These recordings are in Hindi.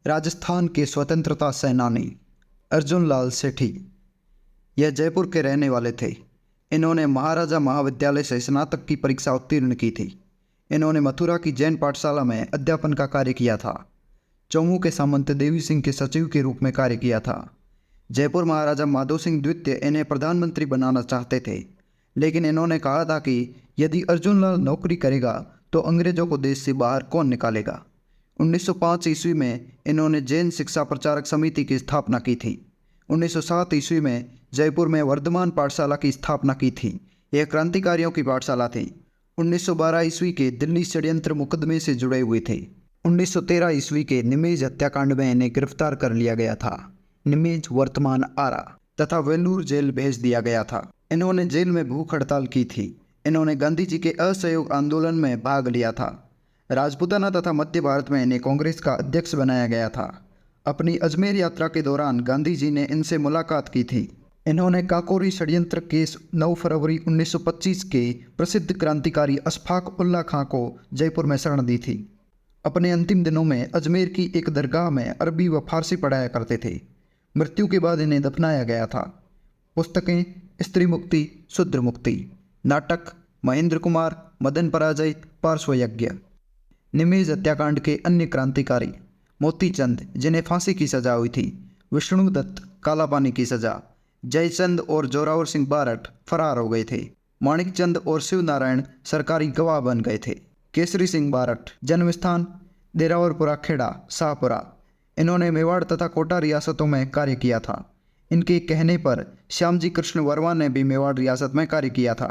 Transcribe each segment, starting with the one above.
राजस्थान के स्वतंत्रता सेनानी अर्जुन लाल सेठी। यह जयपुर के रहने वाले थे। इन्होंने महाराजा महाविद्यालय से स्नातक की परीक्षा उत्तीर्ण की थी। इन्होंने मथुरा की जैन पाठशाला में अध्यापन का कार्य किया था। चौमू के सामंत देवी सिंह के सचिव के रूप में कार्य किया था। जयपुर महाराजा माधो सिंह द्वितीय इन्हें प्रधानमंत्री बनाना चाहते थे, लेकिन इन्होंने कहा था कि यदि अर्जुन लाल नौकरी करेगा तो अंग्रेजों को देश से बाहर कौन निकालेगा। 1905 ईस्वी में इन्होंने जैन शिक्षा प्रचारक समिति की स्थापना की थी। 1907 ईस्वी में जयपुर में वर्धमान पाठशाला की स्थापना की थी। यह क्रांतिकारियों की पाठशाला थी। 1912 ईस्वी के दिल्ली षड्यंत्र मुकदमे से जुड़े हुए थे। 1913 ईस्वी के निमेज हत्याकांड में इन्हें गिरफ्तार कर लिया गया था। निमेज वर्तमान आरा तथा वेलूर जेल भेज दिया गया था। इन्होंने जेल में भूख हड़ताल की थी। इन्होंने गांधी जी के असहयोग आंदोलन में भाग लिया था। राजपूताना तथा मध्य भारत में इन्हें कांग्रेस का अध्यक्ष बनाया गया था। अपनी अजमेर यात्रा के दौरान गांधी जी ने इनसे मुलाकात की थी। इन्होंने काकोरी षड्यंत्र केस 9 फरवरी 1925 के प्रसिद्ध क्रांतिकारी अशफाक उल्ला खां को जयपुर में शरण दी थी। अपने अंतिम दिनों में अजमेर की एक दरगाह में अरबी व फारसी पढ़ाया करते थे। मृत्यु के बाद इन्हें दफनाया गया था। पुस्तकें: स्त्री मुक्ति, शूद्र मुक्ति। नाटक: महेंद्र कुमार, मदन पराजय, पार्श्व यज्ञ। निमेज हत्याकांड के अन्य क्रांतिकारी: मोतीचंद, जिन्हें फांसी की सजा हुई थी। विष्णुदत्त, कालापानी की सजा। जयचंद और जोरावर सिंह बारठ फरार हो गए थे। माणिकचंद और शिवनारायण सरकारी गवाह बन गए थे। केसरी सिंह बारठ, जन्म स्थान देरावरपुरा खेड़ा, शाहपुरा। इन्होंने मेवाड़ तथा कोटा रियासतों में कार्य किया था। इनके कहने पर श्यामजी कृष्ण वर्मा ने भी मेवाड़ रियासत में कार्य किया था।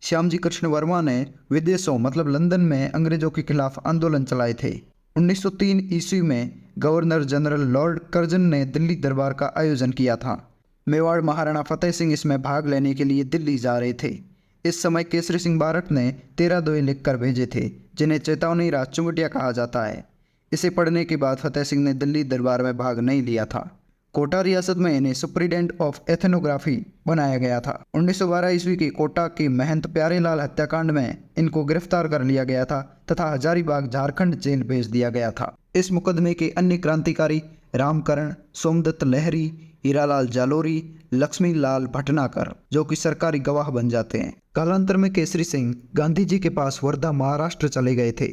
श्यामजी कृष्ण वर्मा ने विदेशों मतलब लंदन में अंग्रेजों के खिलाफ आंदोलन चलाए थे। 1903 ईस्वी में गवर्नर जनरल लॉर्ड कर्जन ने दिल्ली दरबार का आयोजन किया था। मेवाड़ महाराणा फतेह सिंह इसमें भाग लेने के लिए दिल्ली जा रहे थे। इस समय केसरी सिंह बारठ ने 13 दोहे लिखकर भेजे थे, जिन्हें चेतावनी राज चुमटिया कहा जाता है। इसे पढ़ने के बाद फतेह सिंह ने दिल्ली दरबार में भाग नहीं लिया था। कोटा रियासत में इन्हें सुप्रीडेंट ऑफ एथनोग्राफी बनाया गया था। 1912 ईस्वी के कोटा के महंत प्यारेलाल हत्याकांड में इनको गिरफ्तार कर लिया गया था तथा हजारीबाग झारखंड जेल भेज दिया गया था। इस मुकदमे के अन्य क्रांतिकारी: रामकरण, सोमदत्त लहरी, हीरालाल जालोरी, लक्ष्मी लाल भटनाकर, जो कि सरकारी गवाह बन जाते हैं। कालांतर में केसरी सिंह गांधी जी के पास वर्धा महाराष्ट्र चले गए थे।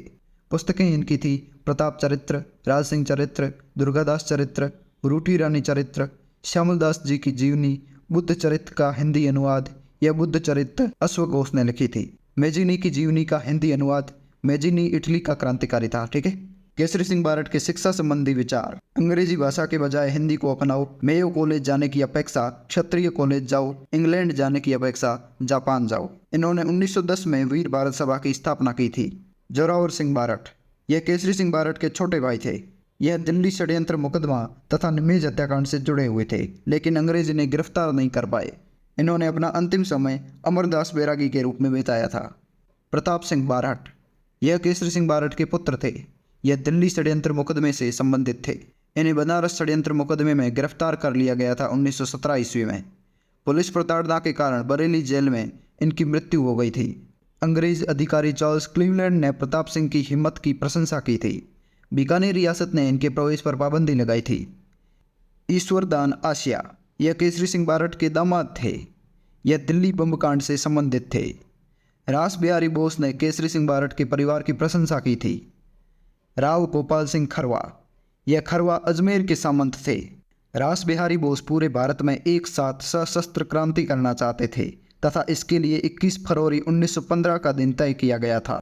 पुस्तकें इनकी थी: प्रताप चरित्र, राज सिंह चरित्र, दुर्गादास चरित्र, रूठी रानी चरित्र, श्यामलदास जी की जीवनी, बुद्ध चरित्र का हिंदी अनुवाद। यह बुद्ध चरित्र अश्वघोष ने लिखी थी। मेजिनी की जीवनी का हिंदी अनुवाद। मेजिनी इटली का क्रांतिकारी था। ठीक है। केसरी सिंह बारठ के शिक्षा संबंधी विचार: अंग्रेजी भाषा के बजाय हिंदी को अपनाओ। मेयो कॉलेज जाने की अपेक्षा क्षत्रिय कॉलेज जाओ। इंग्लैंड जाने की अपेक्षा जापान जाओ। इन्होंने 1910 में वीर भारत सभा की स्थापना की थी। जोरावर सिंह बारठ, यह केसरी सिंह बारठ के छोटे भाई थे। यह दिल्ली षड्यंत्र मुकदमा तथा निमेज हत्याकांड से जुड़े हुए थे, लेकिन अंग्रेज इन्हें गिरफ्तार नहीं कर पाए। इन्होंने अपना अंतिम समय अमरदास बैरागी के रूप में बिताया था। प्रताप सिंह बारठ, यह केसरी सिंह बारठ के पुत्र थे। यह दिल्ली षड्यंत्र मुकदमे से संबंधित थे। इन्हें बनारस षड्यंत्र मुकदमे में गिरफ्तार कर लिया गया था 1917 ईस्वी में। पुलिस प्रताड़ना के कारण बरेली जेल में इनकी मृत्यु हो गई थी। अंग्रेज अधिकारी चार्ल्स क्लीवलैंड ने प्रताप सिंह की हिम्मत की प्रशंसा की थी। बीकानेर रियासत ने इनके प्रवेश पर पाबंदी लगाई थी। ईश्वरदान आशिया, यह केसरी सिंह बारठ के दामाद थे। यह दिल्ली बम कांड से संबंधित थे। रास बिहारी बोस ने केसरी सिंह बारठ के परिवार की प्रशंसा की थी। राव गोपाल सिंह खरवा, यह खरवा अजमेर के सामंत थे। रास बिहारी बोस पूरे भारत में एक साथ सशस्त्र क्रांति करना चाहते थे तथा इसके लिए 21 फरवरी 1915 का दिन तय किया गया था।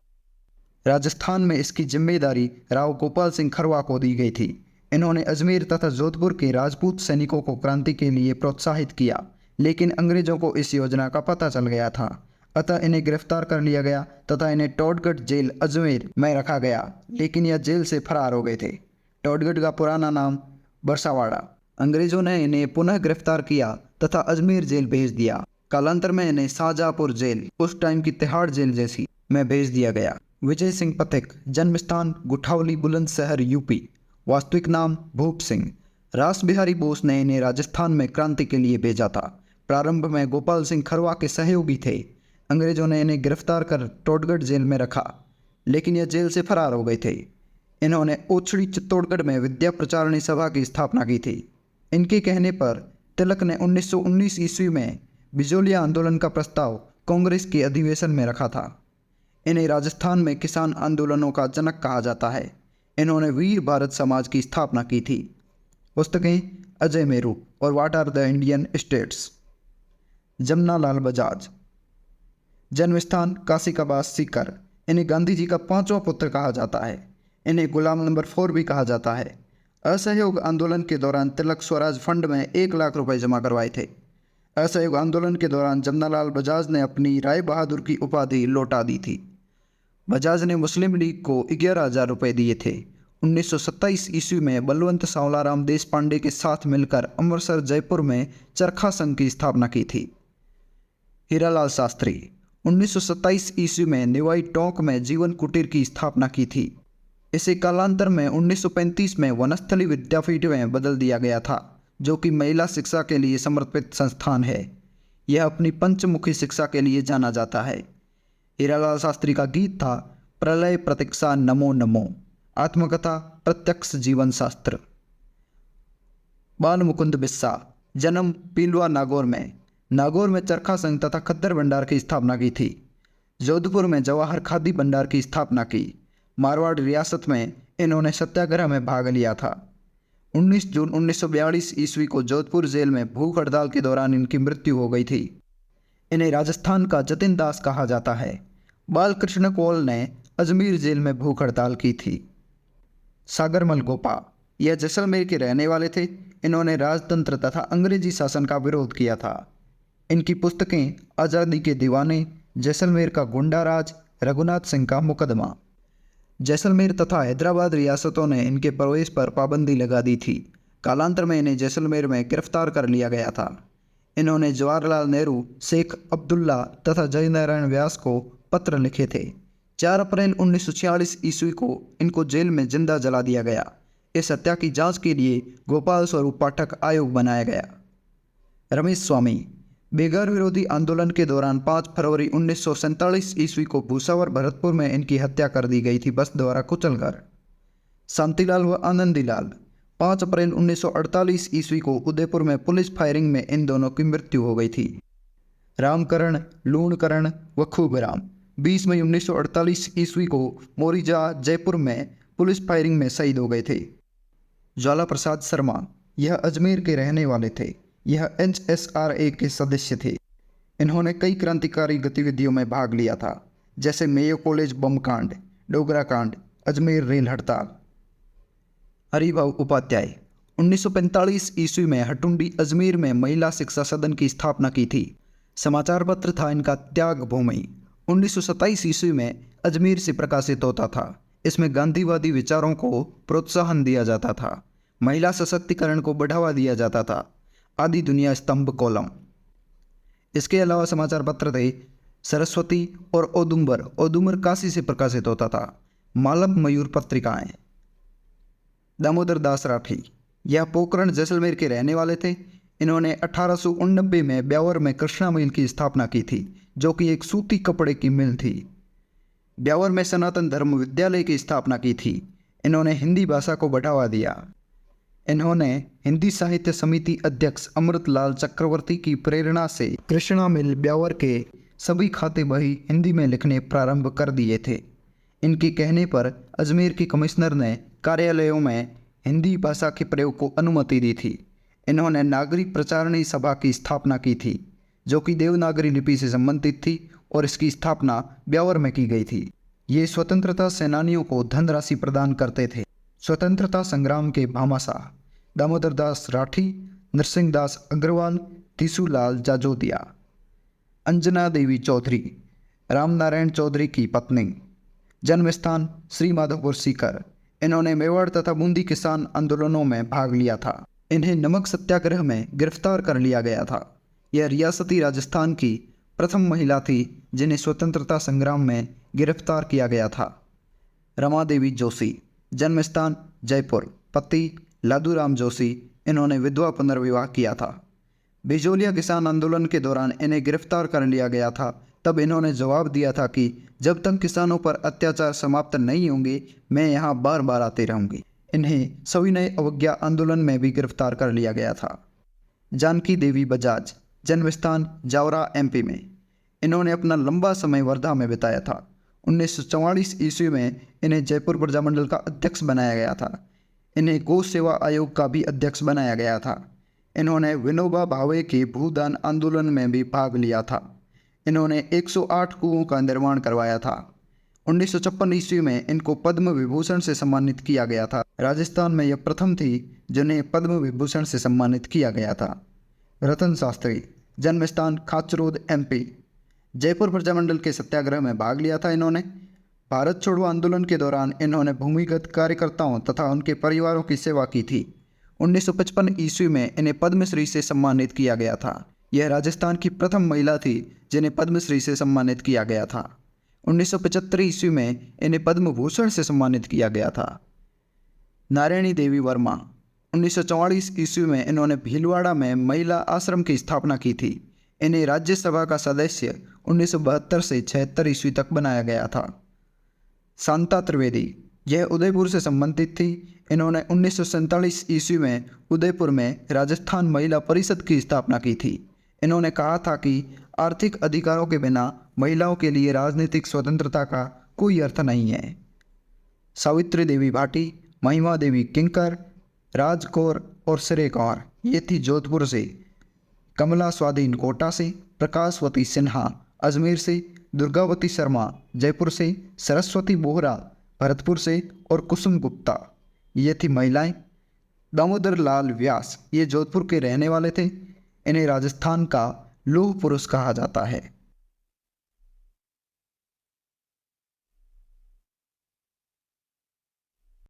राजस्थान में इसकी जिम्मेदारी राव गोपाल सिंह खरवा को दी गई थी। इन्होंने अजमेर तथा जोधपुर के राजपूत सैनिकों को क्रांति के लिए प्रोत्साहित किया, लेकिन अंग्रेजों को इस योजना का पता चल गया था। अतः इन्हें गिरफ्तार कर लिया गया तथा इन्हें टोडगढ़ जेल अजमेर में रखा गया, लेकिन यह जेल से फरार हो गए थे। टोडगढ़ का पुराना नाम बरसावाड़ा। अंग्रेजों ने इन्हें पुनः गिरफ्तार किया तथा अजमेर जेल भेज दिया। कालांतर में इन्हें शाहजहाँपुर जेल, उस टाइम की तिहाड़ जेल जैसी, में भेज दिया गया। विजय सिंह पथिक, जन्म स्थान गुठावली बुलंदशहर यूपी, वास्तविक नाम भूप सिंह। रास बिहारी बोस ने इन्हें राजस्थान में क्रांति के लिए भेजा था। प्रारंभ में गोपाल सिंह खरवा के सहयोगी थे। अंग्रेजों ने इन्हें गिरफ्तार कर टोडगढ़ जेल में रखा, लेकिन यह जेल से फरार हो गए थे। इन्होंने ओछड़ी चित्तौड़गढ़ में विद्या प्रचारणी सभा की स्थापना की थी। इनके कहने पर तिलक ने 1919 ईस्वी में बिजोलिया आंदोलन का प्रस्ताव कांग्रेस के अधिवेशन में रखा था। इन्हें राजस्थान में किसान आंदोलनों का जनक कहा जाता है। इन्होंने वीर भारत समाज की स्थापना की थी। पुस्तकें अजय मेरू और what are the Indian states. Jamnalal Bajaj. जन्म स्थान कासिकाबाद सीकर। इन्हें गांधी जी का 5वां पुत्र कहा जाता है। इन्हें गुलाम नंबर 4 भी कहा जाता है। असहयोग आंदोलन के दौरान तिलक स्वराज फंड में 1 लाख रुपए जमा करवाए थे। असहयोग आंदोलन के दौरान जमनालाल बजाज ने अपनी राय बहादुर की उपाधि लौटा दी थी। बजाज ने मुस्लिम लीग को 11,000 रुपये दिए थे। 1927 ईस्वी में बलवंत सांवलाराम देशपांडे के साथ मिलकर अमृतसर जयपुर में चरखा संघ की स्थापना की थी। हीरालाल शास्त्री। 1927 ईस्वी में निवाई टोंक में जीवन कुटीर की स्थापना की थी। इसे कालांतर में 1935 में वनस्थली विद्यापीठ में बदल दिया गया था, जो कि महिला शिक्षा के लिए समर्पित संस्थान है। यह अपनी पंचमुखी शिक्षा के लिए जाना जाता है। हीरालाल शास्त्री का गीत था प्रलय प्रतीक्षा नमो नमो। आत्मकथा प्रत्यक्ष जीवन शास्त्र। बाल मुकुंद बिस्सा। जन्म पीलवा नागौर में चरखा संघ तथा खद्दर भंडार की स्थापना की थी। जोधपुर में जवाहर खादी भंडार की स्थापना की। मारवाड़ रियासत में इन्होंने सत्याग्रह में भाग लिया था। 19 जून 1942 ईस्वी को जोधपुर जेल में भूख हड़ताल के दौरान इनकी मृत्यु हो गई थी। इन्हें राजस्थान का जतिन दास कहा जाता है। बालकृष्ण कौल ने अजमेर जेल में भूख हड़ताल की थी। सागरमल गोपा। यह जैसलमेर के रहने वाले थे। इन्होंने राजतंत्र तथा अंग्रेजी शासन का विरोध किया था। इनकी पुस्तकें आज़ादी के दीवाने, जैसलमेर का गुंडा राज, रघुनाथ सिंह का मुकदमा। जैसलमेर तथा हैदराबाद रियासतों ने इनके प्रवेश पर पाबंदी लगा दी थी। कालांतर में इन्हें जैसलमेर में गिरफ्तार कर लिया गया था। इन्होंने जवाहरलाल नेहरू, शेख अब्दुल्ला तथा जयनारायण व्यास को पत्र लिखे थे। 4 अप्रैल 1946 ईस्वी को इनको जेल में जिंदा जला दिया गया। इस हत्या की जांच के लिए गोपाल स्वरूप पाठक आयोग बनाया गया। रमेश स्वामी। बेगार विरोधी आंदोलन के दौरान 5 फरवरी 1947 ईस्वी को भूसावर भरतपुर में इनकी हत्या कर दी गई थी, बस द्वारा कुचलकर। शांतिलाल व आनंदीलाल। 5 अप्रैल 1948 ईस्वी को उदयपुर में पुलिस फायरिंग में इन दोनों की मृत्यु हो गई थी। रामकरण, लूणकरण व खूबराम। 20 मई 1948 ईस्वी को मोरिजा जयपुर में पुलिस फायरिंग में शहीद हो गए थे। ज्वाला प्रसाद शर्मा। यह अजमेर के रहने वाले थे। यह HSRA के सदस्य थे। इन्होंने कई क्रांतिकारी गतिविधियों में भाग लिया था, जैसे मेयो कॉलेज बम कांड, डोगरा कांड, अजमेर रेल हड़ताल। हरिभाऊ उपाध्याय। 1945 ईस्वी में हटुंडी अजमेर में महिला शिक्षा सदन की स्थापना की थी। समाचार पत्र था इनका त्याग भूमि। 1927 ईस्वी में अजमेर से प्रकाशित होता था। इसमें गांधीवादी विचारों को प्रोत्साहन दिया जाता था। महिला सशक्तिकरण को बढ़ावा दिया जाता था। आदि दुनिया स्तंभ कॉलम। इसके अलावा समाचार पत्र थे सरस्वती और ओदुमर काशी से प्रकाशित होता था। मालव मयूर पत्रिकाएं। दामोदर दास राठी। यह पोखरण जैसलमेर के रहने वाले थे। इन्होंने 1889 में ब्यावर में कृष्णा मिल की स्थापना की थी, जो कि एक सूती कपड़े की मिल थी। ब्यावर में सनातन धर्म विद्यालय की स्थापना की थी। इन्होंने हिंदी भाषा को बढ़ावा दिया। इन्होंने हिंदी साहित्य समिति अध्यक्ष अमृतलाल चक्रवर्ती की प्रेरणा से कृष्णा मिल ब्यावर के सभी खाते बही हिंदी में लिखने प्रारंभ कर दिए थे। इनके कहने पर अजमेर की कमिश्नर ने कार्यालयों में हिंदी भाषा के प्रयोग को अनुमति दी थी। इन्होंने नागरिक प्रचारणी सभा की स्थापना की थी, जो कि देवनागरी लिपि से संबंधित थी, और इसकी स्थापना ब्यावर में की गई थी। ये स्वतंत्रता सेनानियों को धनराशि प्रदान करते थे। स्वतंत्रता संग्राम के भामाशाह दामोदर दास राठी, नरसिंह दास अग्रवाल, तीसूलाल जाजोदिया। अंजना देवी चौधरी। रामनारायण चौधरी की पत्नी। जन्म स्थान श्री माधोपुर सीकर। इन्होंने मेवाड़ तथा बूंदी किसान आंदोलनों में भाग लिया था। इन्हें नमक सत्याग्रह में गिरफ्तार कर लिया गया था। यह रियासती राजस्थान की प्रथम महिला थी जिन्हें स्वतंत्रता संग्राम में गिरफ्तार किया गया था। रमा देवी जोशी। जन्म स्थान जयपुर। पति लादूराम जोशी। इन्होंने विधवा पुनर्विवाह किया था। बिजोलिया किसान आंदोलन के दौरान इन्हें गिरफ्तार कर लिया गया था, तब इन्होंने जवाब दिया था कि जब तक किसानों पर अत्याचार समाप्त नहीं होंगे मैं यहाँ बार बार आते रहूँगी। इन्हें सविनय अवज्ञा आंदोलन में भी गिरफ्तार कर लिया गया था। जानकी देवी बजाज, जन्म स्थान जावरा एमपी में। इन्होंने अपना लंबा समय वर्धा में बिताया था। 1944 ईस्वी में इन्हें जयपुर प्रजामंडल का अध्यक्ष बनाया गया था। इन्हें गौ सेवा आयोग का भी अध्यक्ष बनाया गया था। इन्होंने विनोबा भावे के भूदान आंदोलन में भी भाग लिया था। इन्होंने 108 कुओं का निर्माण करवाया था। 1956 ईस्वी में इनको पद्म विभूषण से सम्मानित किया गया था। राजस्थान में यह प्रथम थी जिन्हें पद्म विभूषण से सम्मानित किया गया था। रतन शास्त्री, जन्म स्थान खाचरोद एमपी। जयपुर प्रजामंडल के सत्याग्रह में भाग लिया था इन्होंने। भारत छोड़ो आंदोलन के दौरान इन्होंने भूमिगत कार्यकर्ताओं तथा उनके परिवारों की सेवा की थी। 1955 ईस्वी में इन्हें पद्मश्री से सम्मानित किया गया था। यह राजस्थान की प्रथम महिला थी जिन्हें पद्मश्री से सम्मानित किया गया था। 1975 ईस्वी में इन्हें पद्म भूषण से सम्मानित किया गया था। नारायणी देवी वर्मा, 1944 ईस्वी में इन्होंने भीलवाड़ा में महिला आश्रम की स्थापना की थी। इन्हें राज्यसभा का सदस्य 1972 से 76 ईस्वी तक बनाया गया था। शांता त्रिवेदी, यह उदयपुर से संबंधित थी। इन्होंने 1947 ईस्वी में उदयपुर में राजस्थान महिला परिषद की स्थापना की थी। इन्होंने कहा था कि आर्थिक अधिकारों के बिना महिलाओं के लिए राजनीतिक स्वतंत्रता का कोई अर्थ नहीं है। सावित्री देवी भाटी, महिमा देवी किंकर, राज कौर और श्रेय कौर, ये थी जोधपुर से। कमला स्वाधीन कोटा से, प्रकाशवती सिन्हा अजमेर से, दुर्गावती शर्मा जयपुर से, सरस्वती बोहरा भरतपुर से और कुसुम गुप्ता, ये थी महिलाएं। दामोदर लाल व्यास, ये जोधपुर के रहने वाले थे। इन्हें राजस्थान का लौह पुरुष कहा जाता है।